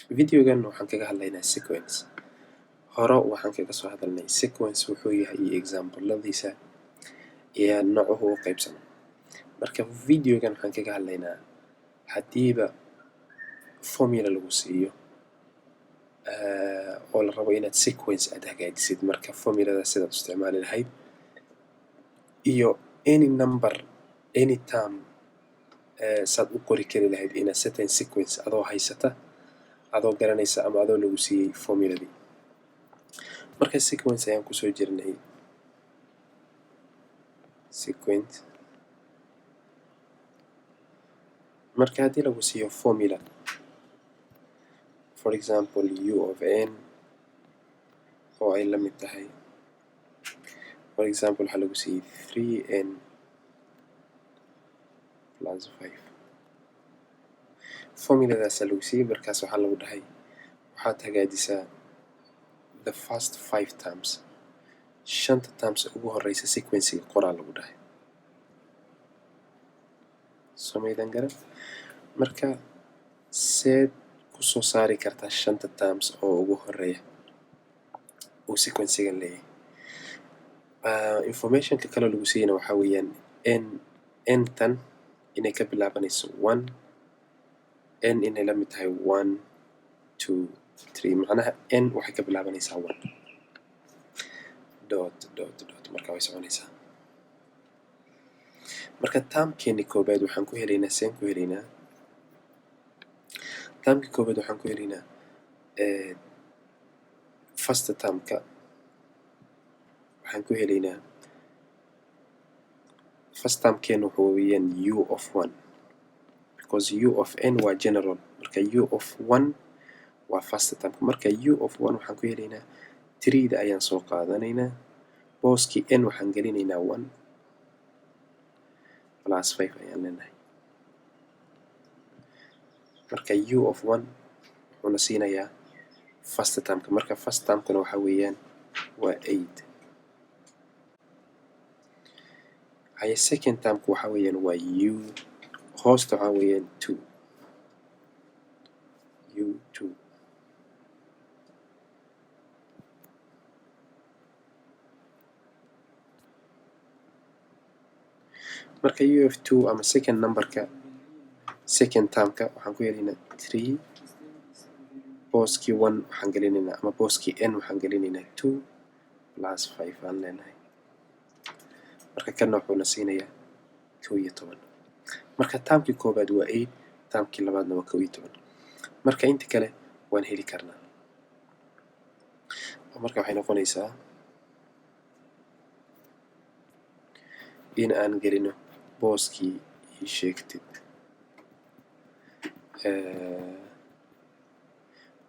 videogan waxaan kaga hadlaynaa sequence. hore waxaan kaga soo hadalnay sequence wuxuu yahay iyo example-ladiisa iyo noocuhu u qaybsamo. marka videogan waxaan kaga hadlaynaa hadiiba formula lagu siiyo oo la rabo inaad sequence aad hagaajisid, marka formulada sidaad u isticmaali lahayd iyo any number any term saad u qori kari lahayd in a certain sequence adoo haysata, adoo garanaysa ama adoo lagu siiyey formuladii. marka sequence ayaan kusoo jirnay. sequence marka haddii lagu siiyo formula, for example u of n oo ay la mid tahay, for example waxaa lagu siiyey 3n plus 5. formuladaasaa lagu siiyey, markaas waxaa lagu dhahay waxaad hagaajisaa the first 5 terms, 5 terms ugu horeysa sequencega qoraa lagu dhahay. somaydan garan? marka seed kusoo saari kartaa 5 terms oo ugu horeeya uu sequencegan leeyahay. informationka kale lagu siiyeyna waxaa weeyaan n tan inay ka bilaabanayso 1, n inay la mid tahay 1 2 3, macnaha n waxay ka bilaabanaysaa 1 dot marka way soconaysaa. marka termkeeni koobaad waxaan ku helaynaa seen ku helaynaa termkii koobaad waxaan ku helaynaa first termka waxaan ku helaynaa first termkeena wuxuu weeyaan u of 1 because u of n waa general, marka u of 1 waa first termka. marka u of 1 waxaan ku helaynaa 3da ayaan soo qaadanaynaa, booskii n waxaan gelinaynaa 1 plus 5 ayaan leenahay. marka u of 1 wuxuuna siinayaa first termka, marka first termkana waxaa weeyaan waa 8. haya second termka waxaa weeyaan waa u, hoosta waxaa weeyaan 2 u2. marka u of 2 ama second numberka second termka waxaan ku helaynaa 3, booskii 1 waxaan gelinaynaa ama booskii n waxaan gelinaynaa 2 plus 5 aan leenahay. marka kana wuxuuna siinayaa 12. marka termkii koobaad waa 8, termkii labaadna waa 12. marka inta kale waan heli karnaa. marka waxay noqonaysaa in aan gelino booskii ii sheegtid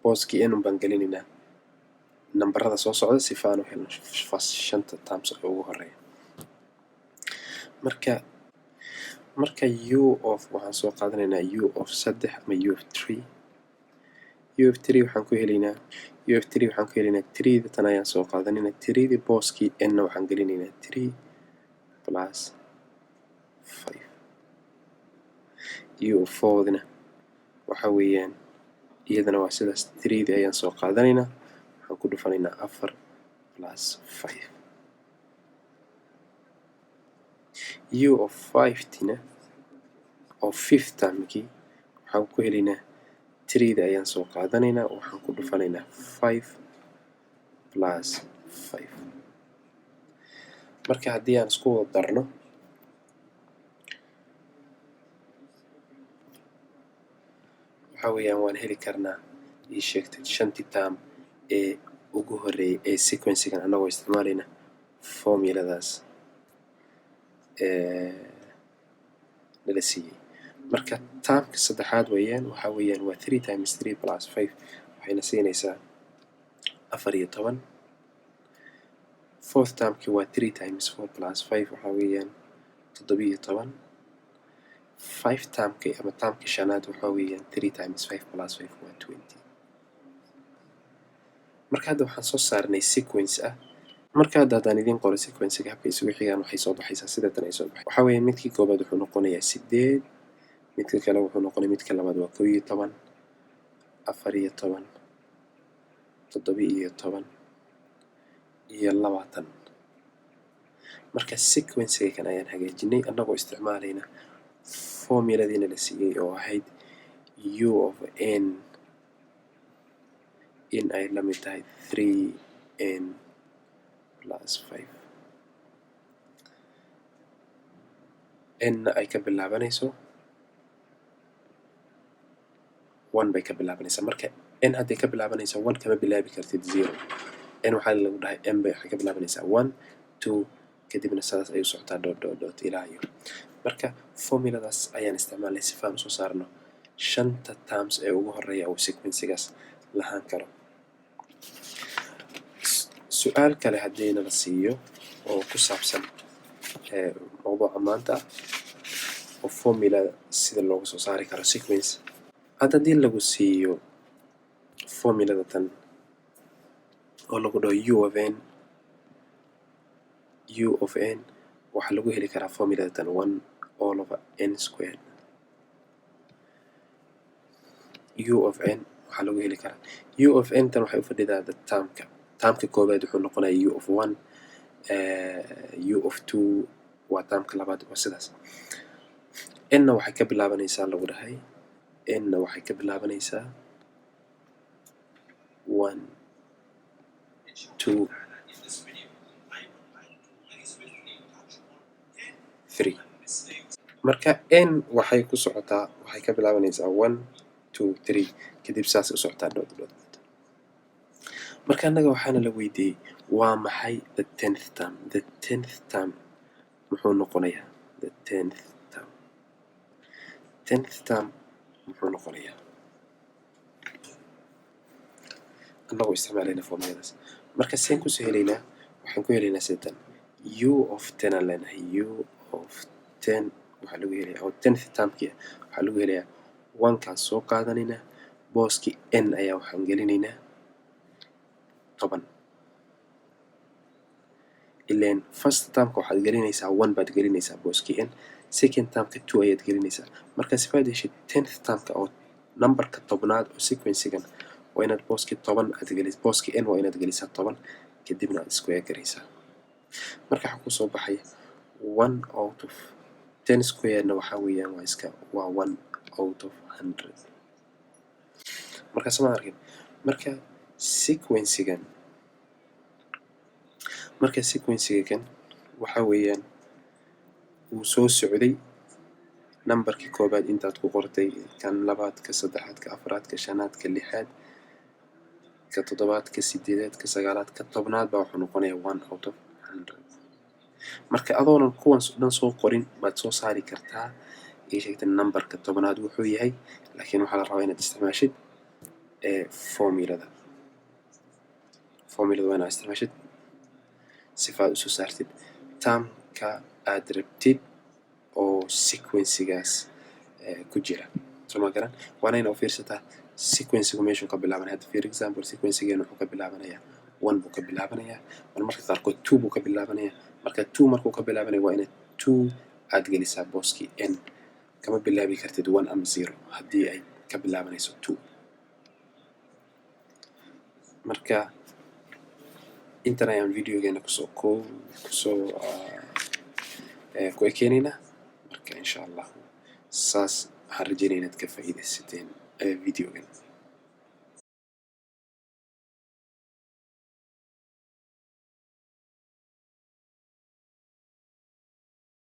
booskii n baan gelinaynaa nambarada soo socda sifaan u helno 5 terms oo ugu horeeya. marka u of waxaan soo qaadanaynaa u of 3 ama u of 3. u of 3 waxaan ku helaynaa 3da tan ayaan soo qaadanaynaa, 3da booskii n waxaan gelinaynaa 3 plus 5. u of 4dina waxaa weeyaan iyadana waa sidaas, 3da ayaan soo qaadanaynaa, waxaan ku dhufanaynaa 4 plus 5. u of 5tina oo 5th termkii waxaan ku helaynaa 3da ayaan soo qaadanaynaa, waxaan ku dhufanaynaa 5 plus 5. marka haddii aan isku wada darno waxaa weeyaan waan heli karnaa ii sheegtay 5 term ee ugu horeeyay ee sequencegan anagoo isticmaalayna formuladaas nala siiyey. marka termka saddexaad weeyaan waxaa weeyaan waa 3 times 3 plus 5 waxayna siinaysaa 14. fourth termkii waa 3 times 4 plus 5 waxaa weeyaan 17. 5 termkii ama termkii shanaad waxaa weeyaan 3 times 5 plus 5 waa 20. marka hadda waxaan soo saarnay sequence ah. marka hadda haddaan idiin qoro sequencega habka isugu xigaan waxay soo baxaysaa sida tan ay soo baxay. waxaa weeyaan midkii koobaad wuxuu noqonayaa 8, midka kale wuxuu noqonaya midka labaad waa 11, 14 17 iyo 20 marka sequencega kan ayaan hagaajinay annagoo isticmaalayna formuladiina la siiyey oo ahayd u of n in ay la mid tahay 3n plus 5 n ay ka bilaabanayso 1 bay ka bilaabanaysaa marka n hadday ka bilaabanayso 1 kama bilaabi kartid 0 n waxaa lagu dhahay n bay waxay ka bilaabanaysaa 1 2 kadibna sidaas ayuu socotaa dot ilaa iyo marka formuladaas ayaan isticmaalnay si aan usoo saarno shanta terms ee ugu horeeya oo sequencagaas lahaan karo su-aal kale haddii nala siiyo oo ku saabsan mawduuca maanta oo formula sida looga soo saari karo sequence hadda haddii lagu siiyo formulada tan oo lagu dhaho u of n waxaa lagu heli karaa formulada tan 1 all over n squared u of n waxaa lagu heli karaa u of n tan waxay u fadhidaa termka koobaad wuxuu noqonayaa u of 1 u of 2 waa termka labaad waa sidaas n-na waxay ka bilaabanaysaa lagu dhahay n-na waxay ka bilaabanaysaa 1 2 3 marka n waxay ku socotaa waxay ka bilaabanaysaa 1 2 3 kadib saasay u socotaa dot marka annaga waxaana la weydiiyey waa maxay the 10th term muxuu noqonayaa the 10th term muxuu noqonayaa annagoo isticmaalayna formuladaas marka seen kusoo helaynaa waxaan ku helaynaa sidan u of 10 aan leenahay u of 10 waxaa lagu helayaa oo 10th termkii waxaa lagu helayaa 1kaas soo qaadanaynaa booskii n ayaa waxaan gelinaynaa 10 ileen first termka waxaad gelinaysaa 1 baad gelinaysaa booskii n second termka 2 ayaad gelinaysaa marka sifaad heshid 10th termka oo numberka tobnaad oo sequencegan waa inaad booskii 10 aad gelisaa booskii n waa inaad gelisaa 10 kadibna aad square garaysaa marka waxaa kusoo baxay 1 out of 10 square-na waxaa weeyaan waa 1 out of 100 marka sama arkin marka sequencega kan waxaa weeyaan wuu soo socday numberkii koobaad intaad ku qortay kan labaad ka saddexaad ka afraad ka shanaad ka lixaad ka toddobaad ka sideedaad ka sagaalaad ka tobnaad baa wuxuu noqonayaa 1 out of 100 marka adoonan kuwan dhan soo qorin baad soo saari kartaa ii sheegta numberka tobnaad wuxuu yahay laakiin waxaa la rabaa inaad isticmaashid formulada waa inaad isticmaashid sifaad usoo saartid termka aad rabtid oo sequencegaas ku jira soo ma garan waana inaad u fiirsataa sequencegu meeshuu ka bilaabanaya hadda for example sequencegeena wuxuu ka bilaabanayaa 1 buu ka bilaabanayaa marmarka qaarkood 2 buu ka bilaabanayaa marka 2 markuu ka bilaabanayo waa inaad 2 aad gelisaa booskii n kama bilaabi kartid 1 ama 0 haddii ay ka bilaabanayso 2 marka intan ayaan videogeena ku ekeenaynaa marka insha allah saas waxaan rajeynaya inaad ka faa'iidaysateen videogan